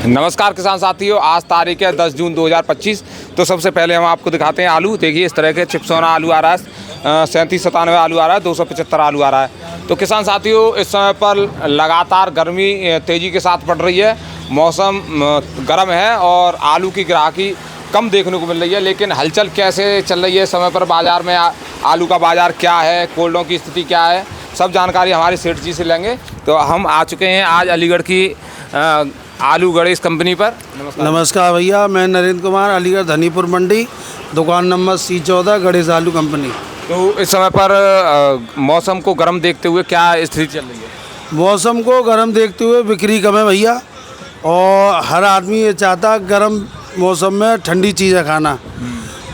नमस्कार किसान साथियों, आज तारीख है 10 जून 2025। तो सबसे पहले हम आपको दिखाते हैं आलू। देखिए इस तरह के चिपसोना आलू आ रहा है, 3797 आलू आ रहा है, 275 आलू आ रहा है। तो किसान साथियों, इस समय पर लगातार गर्मी तेज़ी के साथ पड़ रही है, मौसम गर्म है और आलू की ग्राहकी कम देखने को मिल रही है। लेकिन हलचल कैसे चल रही है इस समय पर बाज़ार में, आलू का बाज़ार क्या है, कोल्डों की स्थिति क्या है, सब जानकारी हमारे सेठ जी से लेंगे। तो हम आ चुके हैं आज अलीगढ़ की आलू गणेश कंपनी पर। नमस्कार भैया, मैं नरेंद्र कुमार, अलीगढ़ धनीपुर मंडी, दुकान नंबर C14, गणेश आलू कंपनी। तो इस समय पर मौसम को गर्म देखते हुए क्या स्थिति चल रही है? मौसम को गर्म देखते हुए बिक्री कम है भैया, और हर आदमी ये चाहता है गर्म मौसम में ठंडी चीज़ें खाना।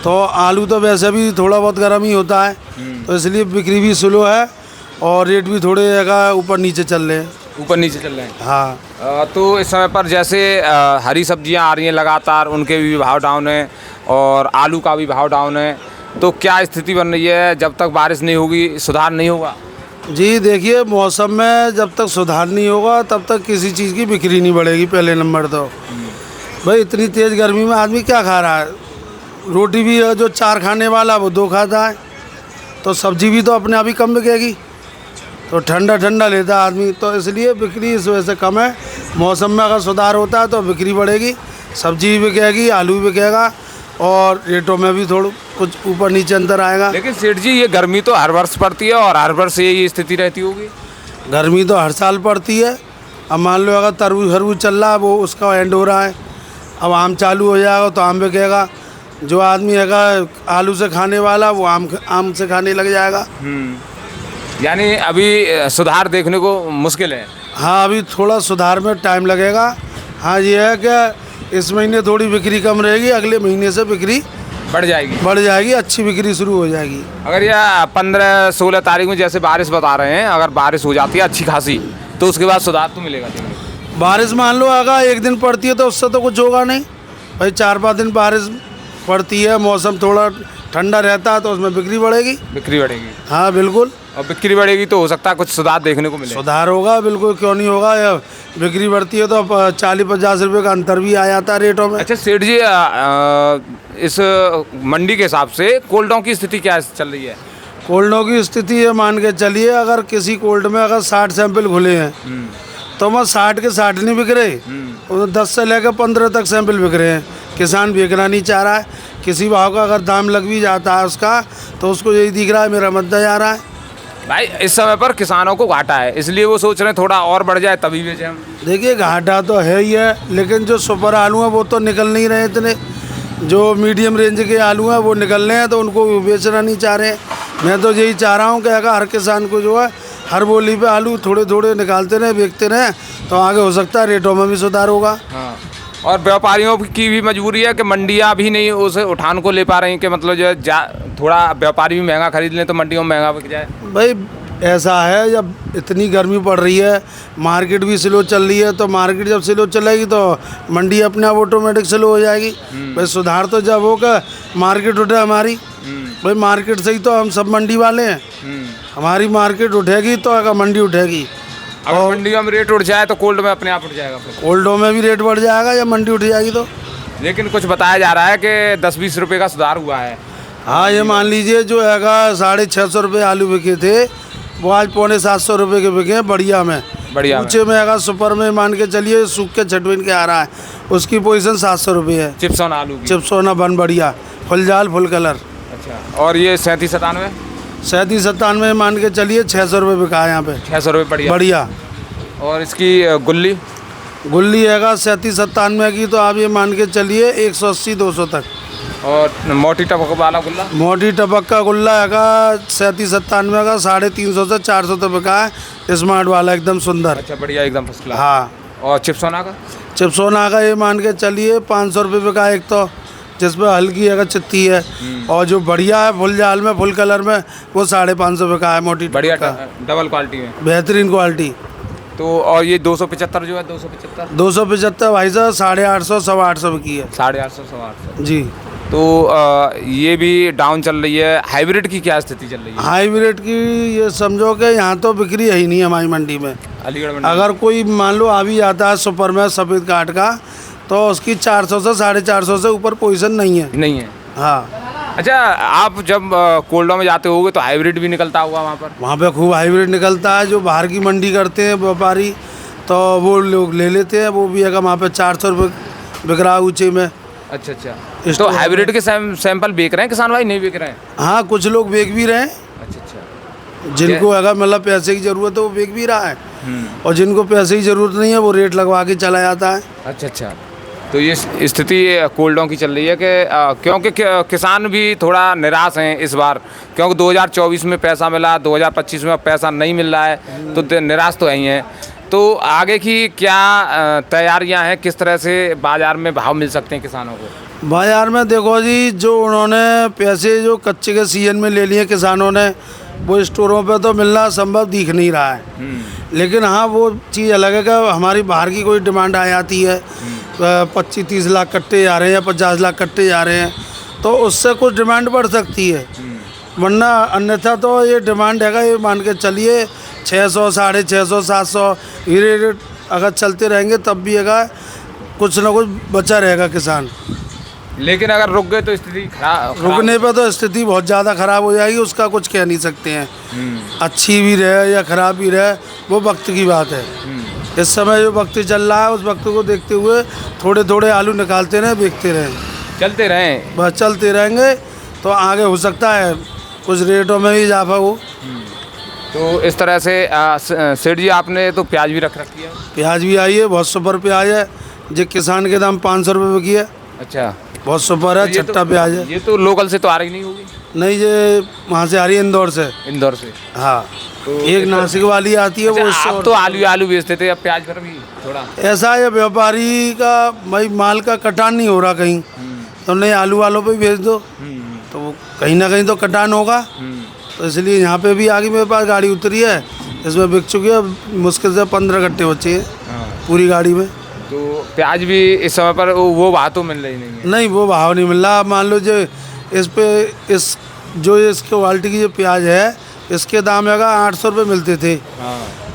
तो आलू तो वैसे भी थोड़ा बहुत गर्म ही होता है, तो इसलिए बिक्री भी स्लो है और रेट भी थोड़े जगह ऊपर नीचे चल रहे हैं। ऊपर नीचे चल रहे हैं। हाँ। तो इस समय पर जैसे हरी सब्जियां आ रही हैं लगातार, उनके भी भाव डाउन है और आलू का भी भाव डाउन है। तो क्या स्थिति बन रही है? जब तक बारिश नहीं होगी सुधार नहीं होगा? जी देखिए, मौसम में जब तक सुधार नहीं होगा तब तक किसी चीज़ की बिक्री नहीं बढ़ेगी। पहले नंबर तो भाई, इतनी तेज़ गर्मी में आदमी क्या खा रहा है? रोटी भी जो 4 खाने वाला वो 2 खाता है, तो सब्जी भी तो अपने आप ही कम बिकेगी। तो ठंडा ठंडा लेता है आदमी, तो इसलिए बिक्री इस वजह से कम है। मौसम में अगर सुधार होता है तो बिक्री बढ़ेगी, सब्जी भी बिकेगी, आलू भी बिकेगा और रेटों में भी थोड़ा कुछ ऊपर नीचे अंतर आएगा। लेकिन सेठ जी, ये गर्मी तो हर वर्ष पड़ती है और हर वर्ष यही स्थिति रहती होगी? गर्मी तो हर साल पड़ती है। अब मान लो अगर तरबूज चल रहा है, वो उसका एंड हो रहा है, अब आम चालू हो जाएगा तो आम बिकेगा। जो आदमी अगर आलू से खाने वाला वो आम से खाने लग जाएगा। यानी अभी सुधार देखने को मुश्किल है। हाँ, अभी थोड़ा सुधार में टाइम लगेगा। हाँ, ये है कि इस महीने थोड़ी बिक्री कम रहेगी, अगले महीने से बिक्री बढ़ जाएगी, अच्छी बिक्री शुरू हो जाएगी। अगर यह 15-16 तारीख में जैसे बारिश बता रहे हैं, अगर बारिश हो जाती है अच्छी खासी, तो उसके बाद सुधार तो मिलेगा? बारिश मान लो अगर एक दिन पड़ती है तो उससे तो कुछ होगा नहीं भाई। 4-5 दिन बारिश पड़ती है, मौसम थोड़ा ठंडा रहता है, तो उसमें बिक्री बढ़ेगी। हाँ बिल्कुल। और बिक्री बढ़ेगी तो हो सकता है कुछ सुधार देखने को मिले। सुधार होगा बिल्कुल, क्यों नहीं होगा। या बिक्री बढ़ती है तो 40-50 रुपये का अंतर भी आ जाता है रेटों में। अच्छा सेठ जी, इस मंडी के हिसाब से कोल्डों की स्थिति क्या चल रही है? कोल्डों की स्थिति ये मान के चलिए, अगर किसी कोल्ड में अगर 60 सैंपल खुले हैं तो मैं 60 के 60 नहीं बिक रहे, 10 से लेकर 15 तक सैंपल बिक रहे हैं। किसान बेचना नहीं चाह रहा है, किसी भाव का अगर दाम लग भी जाता है उसका, तो उसको यही दिख रहा है मेरा मुद्दा जा रहा है। भाई इस समय पर किसानों को घाटा है, इसलिए वो सोच रहे हैं थोड़ा और बढ़ जाए तभी बेचें हम। देखिए घाटा तो है ही है, लेकिन जो सुपर आलू हैं वो तो निकल नहीं रहे इतने। जो मीडियम रेंज के आलू हैं वो निकल रहे हैं, तो उनको बेचना नहीं चाह रहे हैं। मैं तो यही चाह रहा हूँ कि अगर हर किसान को जो है हर बोली पे आलू थोड़े थोड़े निकालते रहे, बेचते रहे, तो आगे हो सकता है रेटों में भी सुधार होगा। हाँ, और व्यापारियों की भी मजबूरी है कि मंडियाँ भी नहीं उस उठान को ले पा रही हैं, कि मतलब जो है थोड़ा व्यापारी भी महंगा खरीद लें तो मंडियों में महंगा बिक जाए। भाई ऐसा है, जब इतनी गर्मी पड़ रही है, मार्केट भी स्लो चल रही है, तो मार्केट जब स्लो चलेगी तो मंडी अपने आप ऑटोमेटिक स्लो हो जाएगी। भाई सुधार तो जब होगा मार्केट उठे हमारी। भाई मार्केट से ही तो हम सब मंडी वाले हैं, हमारी मार्केट उठेगी तो अगर मंडी उठेगी। अगर मंडियों में रेट उठ जाए तो कोल्ड में अपने आप उठ जाएगा। कोल्डों में भी रेट बढ़ जाएगा या मंडी उठ जाएगी तो। लेकिन कुछ बताया जा रहा है कि 10-20 रुपये का सुधार हुआ है। हाँ, ये मान लीजिए जो हैगा 650 रुपये आलू बिके थे, वो आज 750 रुपये के बिके हैं बढ़िया में। ऊँचे में हैगा सुपर में मान के चलिए सूख के छटविन के आ रहा है, उसकी पोजीशन 700 रुपये है। चिपसोना आलू की? चिपसोना बन बढ़िया, फुल जाल फुल कलर। अच्छा, और ये 3797? 3797 मान के चलिए 600 रुपये बिका है यहाँ पे। 600 रुपये बढ़िया। और इसकी गुल्ली हैगा 3797 की, तो आप ये मान के चलिए 180-200 तक। और मोटी टपक वाला गुल्ला? मोटी टपक का गुल्ला हैगा 3797 का 350 से 400 तक बिका है, स्मार्ट वाला एकदम सुंदर। अच्छा बढ़िया, एकदम फर्स्ट क्लास। हाँ। और चिपसोना का ये मान के चलिए 500 रुपये बिका एक, तो जिसमें हल्की अगर चित्ती है, और जो बढ़िया है फुल जाल में फुल कलर में वो 550 बिका है। मोटी बढ़िया डबल क्वालिटी में, बेहतरीन क्वालिटी। तो और ये 275 जो है 275 भाई साहब 850 850 की है। 850 जी। तो ये भी डाउन चल रही है। हाइब्रिड की क्या स्थिति चल रही है? हाइब्रिड की ये समझो कि यहाँ तो बिक्री है ही नहीं हमारी मंडी में। अलीगढ़ मंडी। अगर कोई मान लो अभी आता है सुपर में सफ़ेद काट का, तो उसकी 400 से 450 से ऊपर पोजीशन नहीं है। नहीं है। हाँ। अच्छा, आप जब कोल्डों में जाते होगे तो हाइब्रिड भी निकलता होगा वहाँ पर? वहाँ पे खूब हाइब्रिड निकलता है। जो बाहर की मंडी करते हैं व्यापारी, तो वो लोग ले लेते हैं। वो भी अगर वहाँ पे 400 रुपये बिक रहा है ऊँचे में। अच्छा अच्छा। तो हाइब्रिड के सैंपल बेच रहे हैं किसान भाई, नहीं बेच रहे हैं? हाँ, कुछ लोग बेच भी रहे हैं। अच्छा अच्छा। जिनको अगर मतलब पैसे की ज़रूरत है वो बेच भी रहा है, और जिनको पैसे की ज़रूरत नहीं है वो रेट लगवा के चला जाता है। अच्छा अच्छा। तो ये स्थिति कोल्डों की चल रही है कि क्योंकि किसान भी थोड़ा निराश हैं इस बार, क्योंकि 2024 में पैसा मिला, 2025 में पैसा नहीं मिल रहा है, तो निराश तो ही हैं। तो आगे की क्या तैयारियां हैं, किस तरह से बाज़ार में भाव मिल सकते हैं किसानों को? बाजार में देखो जी, जो उन्होंने पैसे जो कच्चे के सीजन में ले लिए किसानों ने, वो स्टोरों पे तो मिलना संभव दिख नहीं रहा है। लेकिन हाँ, वो चीज़ अलग है कि हमारी बाहर की कोई डिमांड आ जाती है, 25-30 लाख कट्टे जा रहे हैं या 50 लाख कट्टे जा रहे हैं, तो उससे कुछ डिमांड बढ़ सकती है। वरना अन्यथा तो ये डिमांड हैगा, ये मान के चलिए 600, 650, 700 ये रेट अगर चलते रहेंगे तब भी हैगा कुछ ना कुछ बचा रहेगा किसान। लेकिन अगर रुक गए तो स्थिति खराब, रुकने पे तो स्थिति बहुत ज़्यादा ख़राब हो जाएगी, उसका कुछ कह नहीं सकते हैं। अच्छी भी रहे या ख़राब भी रहे, वो वक्त की बात है। इस समय जो वक्त चल रहा है, उस वक्त को देखते हुए थोड़े थोड़े आलू निकालते रहें, बेचते रहें, चलते रहें, बस चलते रहेंगे तो आगे हो सकता है कुछ रेटों में भी इजाफा हो। तो इस तरह से सेठ जी आपने तो प्याज भी रख रखी है? प्याज भी आई है, बहुत सुपर प्याज है। जो किसान के दाम 500 रुपये बिकी है। अच्छा, बहुत सुपर है, छट्टा प्याज है। ये तो लोकल से तो आ रही नहीं होगी? नहीं, ये वहाँ से आ रही है, इंदौर से। इंदौर से? हाँ। तो एक नासिक वाली आती है। अच्छा, वो आप तो आलू बेचते थे, अब प्याज पर भी थोड़ा ऐसा है, व्यापारी का भाई माल का कटान नहीं हो रहा कहीं, तो नहीं आलू वालों पे भेज दो, तो वो कहीं ना कहीं तो कटान होगा। तो इसलिए यहाँ पे भी आगे मेरे पास गाड़ी उतरी है, इसमें बिक चुकी है। मुश्किल से 15 कट्टे बचे हैं पूरी गाड़ी में। तो प्याज भी इस समय पर वो भाव तो मिल रही नहीं है? नहीं, वो भाव नहीं मिल रहा। मान लो जो इस क्वालिटी की जो प्याज है, इसके दाम है 800 रुपये मिलते थे।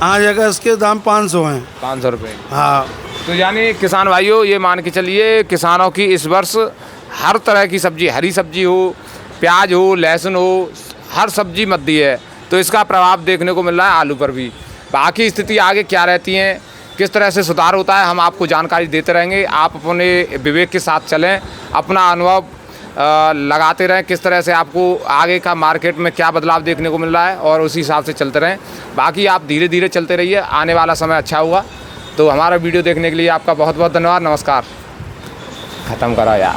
आज है इसके दाम 500 हैं। 500 रुपये? हाँ। तो यानी किसान भाइयों, ये मान के चलिए किसानों की इस वर्ष हर तरह की सब्जी, हरी सब्जी हो, प्याज हो, लहसुन हो, हर सब्जी मद्दी है। तो इसका प्रभाव देखने को मिल रहा है आलू पर भी। बाकी स्थिति आगे क्या रहती है, किस तरह से सुधार होता है, हम आपको जानकारी देते रहेंगे। आप अपने विवेक के साथ चलें, अपना अनुभव लगाते रहें, किस तरह से आपको आगे का मार्केट में क्या बदलाव देखने को मिल रहा है, और उसी हिसाब से चलते रहें। बाकी आप धीरे धीरे चलते रहिए, आने वाला समय अच्छा होगा। तो हमारा वीडियो देखने के लिए आपका बहुत बहुत धन्यवाद। नमस्कार। ख़त्म करा यार।